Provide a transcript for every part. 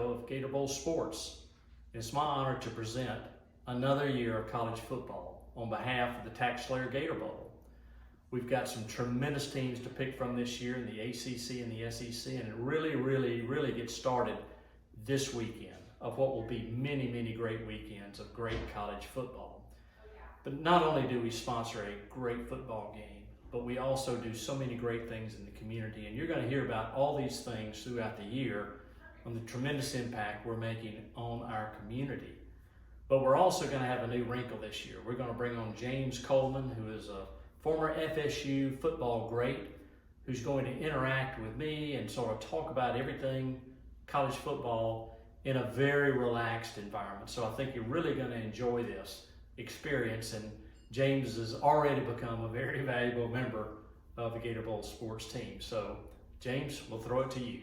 CEO of Gator Bowl Sports. It's my honor to present another year of college football on behalf of the TaxSlayer Gator Bowl. We've got some tremendous teams to pick from this year in the ACC and the SEC, and it really gets started this weekend of what will be many great weekends of great college football. But not only do we sponsor a great football game, but we also do so many great things in the community, and you're going to hear about all these things throughout the year on the tremendous impact we're making on our community. But we're also going to have a new wrinkle this year. We're going to bring on James Coleman, who is a former FSU football great, who's going to interact with me and sort of talk about everything college football in a very relaxed environment. So I think you're really going to enjoy this experience, and James has already become a very valuable member of the Gator Bowl sports team. So James, we'll throw it to you.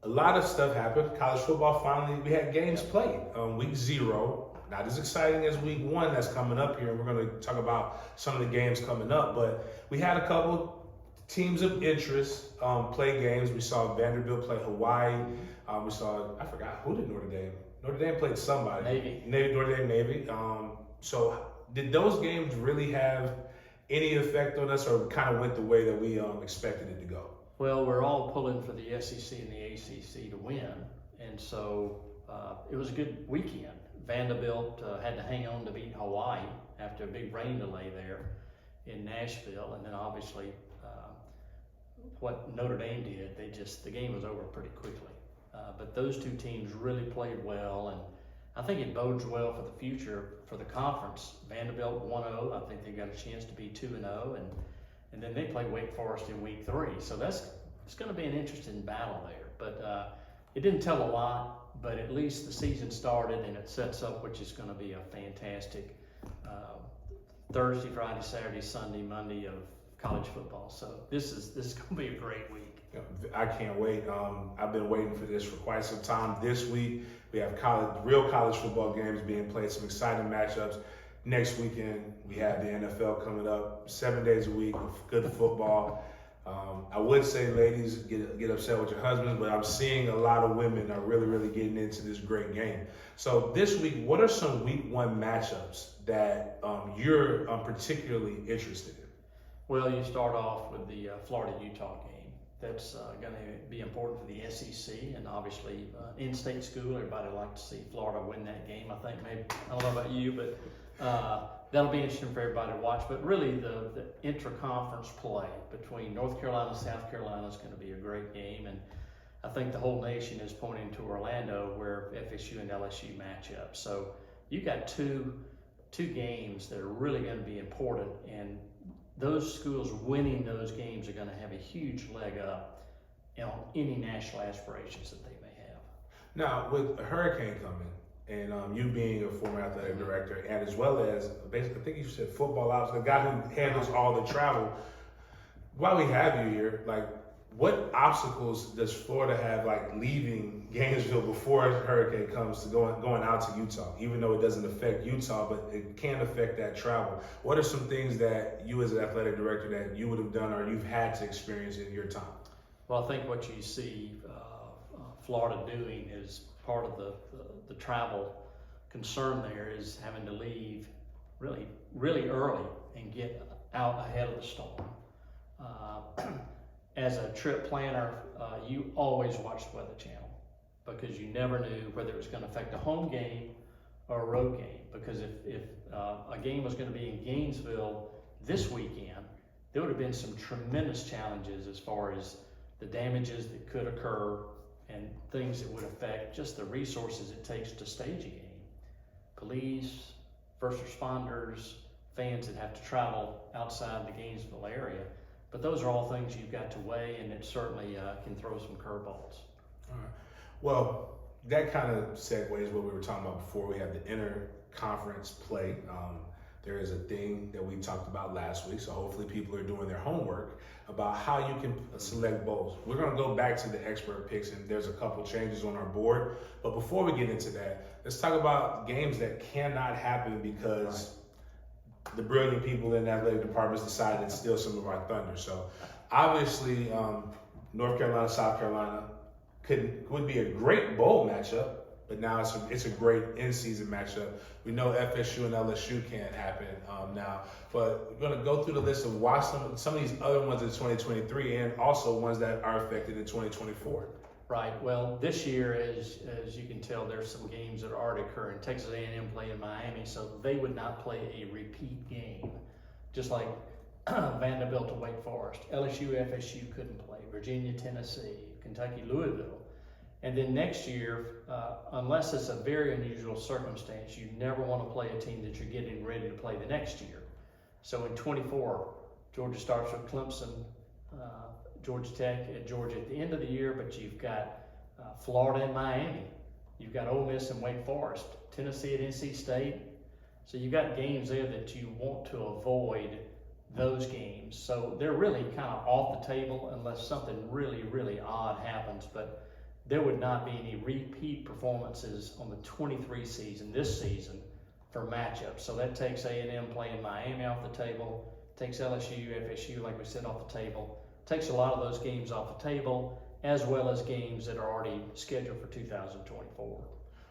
A lot of stuff happened. College football, finally, we had games played. Week 0, not as exciting as week 1 that's coming up here. We're going to talk about some of the games coming up, but we had a couple teams of interest play games. We saw Vanderbilt play Hawaii. We saw, I forgot, who did Notre Dame? Notre Dame played somebody. Notre Dame Navy. So did those games really have any effect on us, or kind of went the way that we expected it to go? Well, we're all pulling for the SEC and the ACC to win, and so it was a good weekend. Vanderbilt had to hang on to beat Hawaii after a big rain delay there in Nashville, and then obviously what Notre Dame did, the game was over pretty quickly. But those two teams really played well, and I think it bodes well for the future for the conference. Vanderbilt 1-0, I think they've got a chance to be 2-0, and then they play Wake Forest in week 3. So it's going to be an interesting battle there. But it didn't tell a lot, but at least the season started and it sets up, which is going to be a fantastic Thursday, Friday, Saturday, Sunday, Monday of college football. So this is going to be a great week. I can't wait. I've been waiting for this for quite some time. This week we have real college football games being played, some exciting matchups. Next weekend we have the NFL coming up, 7 days a week of good football. I would say, ladies, get upset with your husbands, but I'm seeing a lot of women are really getting into this great game. So this week, what are some week 1 matchups that you're particularly interested in? Well, you start off with the Florida-Utah game. That's going to be important for the SEC, and obviously in-state school. Everybody would like to see Florida win that game. I think maybe, I don't know about you, but that'll be interesting for everybody to watch. But really, the intra-conference play between North Carolina and South Carolina is going to be a great game, and I think the whole nation is pointing to Orlando, where FSU and LSU match up. So you've got two games that are really going to be important, and those schools winning those games are going to have a huge leg up on any national aspirations that they may have. Now, with a hurricane coming, and you being a former athletic director, and as well as basically, I think you said football ops, the guy who handles all the travel, while we have you here, like, what obstacles does Florida have, like leaving Gainesville before a hurricane comes to going out to Utah, even though it doesn't affect Utah, but it can affect that travel? What are some things that you as an athletic director that you would have done or you've had to experience in your time? Well, I think what you see Florida doing is part of the travel concern there is having to leave really early and get out ahead of the storm. As a trip planner, you always watch the Weather Channel because you never knew whether it was going to affect a home game or a road game. Because if a game was going to be in Gainesville this weekend, there would have been some tremendous challenges as far as the damages that could occur and things that would affect just the resources it takes to stage a game. Police, first responders, fans that have to travel outside the Gainesville area. But those are all things you've got to weigh, and it certainly can throw some curveballs. All right. Well, that kind of segues what we were talking about before. We have the inter-conference play. There is a thing that we talked about last week, so hopefully people are doing their homework about how you can select bowls. We're going to go back to the expert picks, and there's a couple changes on our board. But before we get into that, let's talk about games that cannot happen because the brilliant people in the athletic departments decided to steal some of our thunder. So obviously, North Carolina, South Carolina would be a great bowl matchup, but now it's a great in-season matchup. We know FSU and LSU can't happen now, but we're going to go through the list of why some of these other ones in 2023 and also ones that are affected in 2024. Right. Well, this year, as you can tell, there's some games that are already occurring. Texas A&M playing Miami, so they would not play a repeat game, just like Vanderbilt to Wake Forest. LSU, FSU couldn't play. Virginia, Tennessee, Kentucky, Louisville. And then next year, unless it's a very unusual circumstance, you never want to play a team that you're getting ready to play the next year. So in 24, Georgia starts with Clemson, Georgia Tech at Georgia at the end of the year, but you've got Florida and Miami. You've got Ole Miss and Wake Forest, Tennessee at NC State. So you've got games there that you want to avoid those games. So they're really kind of off the table unless something really, really odd happens. But there would not be any repeat performances on the 23 season, this season, for matchups. So that takes A&M playing Miami off the table, takes LSU, FSU, like we said, off the table. Takes a lot of those games off the table, as well as games that are already scheduled for 2024.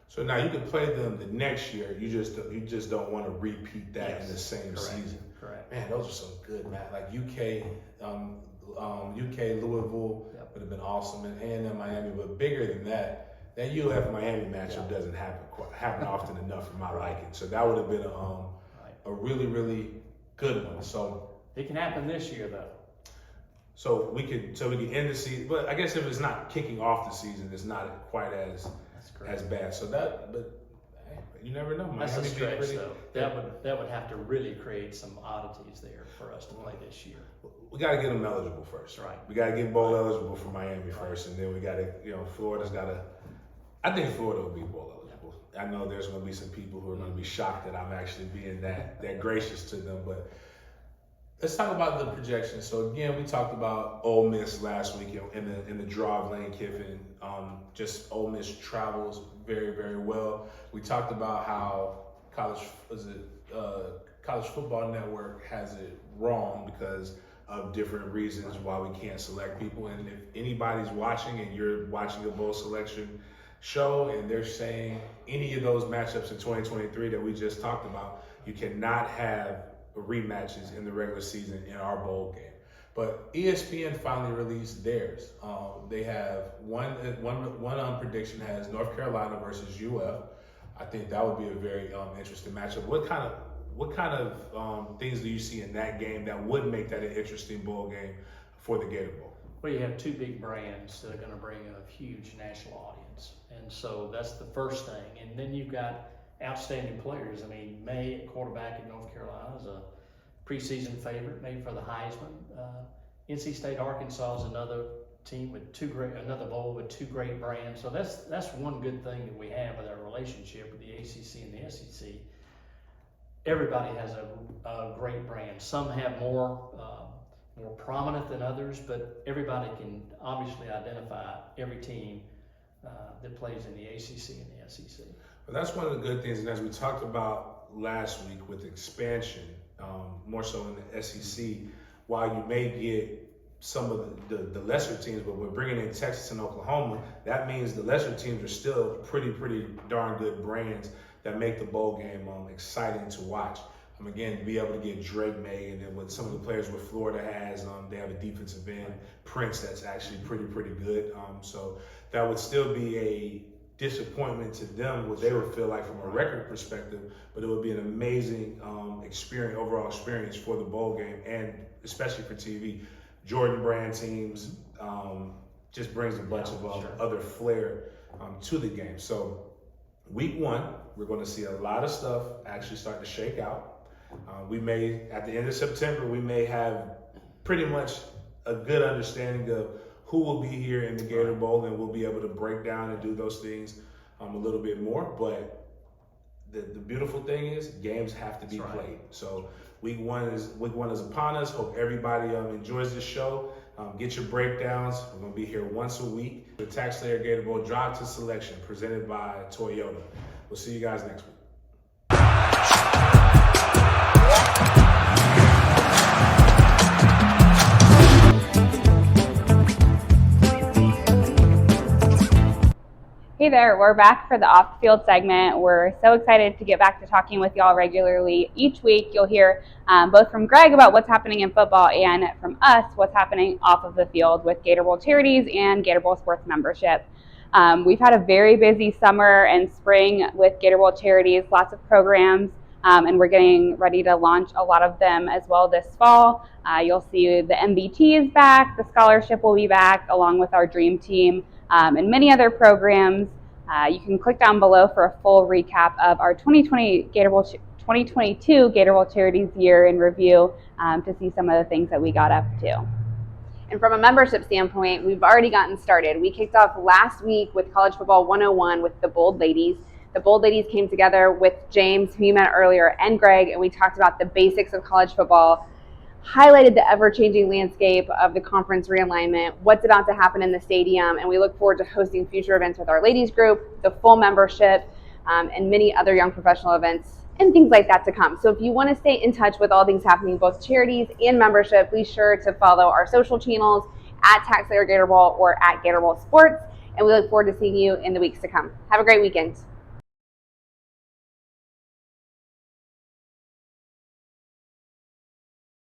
So now you can play them the next year. You just don't want to repeat that in the same correct, season. Correct. Man, those are some good, man. Like UK, Louisville would have been awesome, and A&M Miami. But bigger than that, that UF Miami matchup doesn't happen often enough for my liking. So that would have been a really, really good one. So it can happen this year, though. So we can end the season, but I guess if it's not kicking off the season, it's not quite as bad. So but hey, you never know. That's a stretch, though. That would have to really create some oddities there for us to play this year. We got to get them eligible first. Right. We got to get bowl eligible for Miami first, and then we got to, Florida's got to. I think Florida will be bowl eligible. I know there's going to be some people who are going to be shocked that I'm actually being that gracious to them, but. Let's talk about the projections. So again, we talked about Ole Miss last week in the draw of Lane Kiffin. Just Ole Miss travels very, very well. We talked about how College Football Network has it wrong because of different reasons why we can't select people. And if anybody's watching and you're watching a bowl selection show and they're saying any of those matchups in 2023 that we just talked about, you cannot have rematches in the regular season in our bowl game. But ESPN finally released theirs. They have one prediction has North Carolina versus UF. I think that would be a very interesting matchup. What kind of things do you see in that game that would make that an interesting bowl game for the Gator Bowl? Well, you have two big brands that are going to bring a huge national audience, and so that's the first thing. And then you've got outstanding players. I mean, May at quarterback in North Carolina is a preseason favorite, maybe for the Heisman. NC State, Arkansas is another team with another bowl with two great brands. So that's one good thing that we have with our relationship with the ACC and the SEC. Everybody has a great brand. Some have more prominent than others, but everybody can obviously identify every team that plays in the ACC and the SEC. Well, that's one of the good things, and as we talked about last week with expansion, more so in the SEC, while you may get some of the lesser teams, but we're bringing in Texas and Oklahoma, that means the lesser teams are still pretty darn good brands that make the bowl game exciting to watch. Again, to be able to get Drake May, and then with some of the players what Florida has, they have a defensive end, Prince, that's actually pretty good. So that would still be a disappointment to them, what they would feel like from a record perspective, but it would be an amazing overall experience for the bowl game, and especially for TV. Jordan brand teams just brings a bunch of other flair to the game. So week one, we're going to see a lot of stuff actually start to shake out. We may, at the end of September, we may have pretty much a good understanding of who will be here in the Gator Bowl, and we'll be able to break down and do those things a little bit more. But the beautiful thing is games have to be played. So week one is upon us. Hope everybody enjoys this show. Get your breakdowns. We're going to be here once a week. The TaxSlayer Gator Bowl Drive to Selection presented by Toyota. We'll see you guys next week. Hey there, we're back for the off-field segment. We're so excited to get back to talking with y'all regularly. Each week you'll hear both from Greg about what's happening in football and from us what's happening off of the field with Gator Bowl charities and Gator Bowl sports membership. We've had a very busy summer and spring with Gator Bowl charities, lots of programs, and we're getting ready to launch a lot of them as well this fall. You'll see the MBT is back, the scholarship will be back along with our dream team. And many other programs. You can click down below for a full recap of our 2022 Gator Bowl Charities Year in Review to see some of the things that we got up to. And from a membership standpoint, we've already gotten started. We kicked off last week with College Football 101 with the Bold Ladies. The Bold Ladies came together with James, who you met earlier, and Greg, and we talked about the basics of college football, highlighted the ever-changing landscape of the conference realignment, what's about to happen in the stadium, and we look forward to hosting future events with our ladies group, the full membership, and many other young professional events and things like that to come. So if you want to stay in touch with all things happening, both charities and membership, be sure to follow our social channels at TaxSlayer Gator Bowl or at Gator Bowl Sports, and we look forward to seeing you in the weeks to come. Have a great weekend.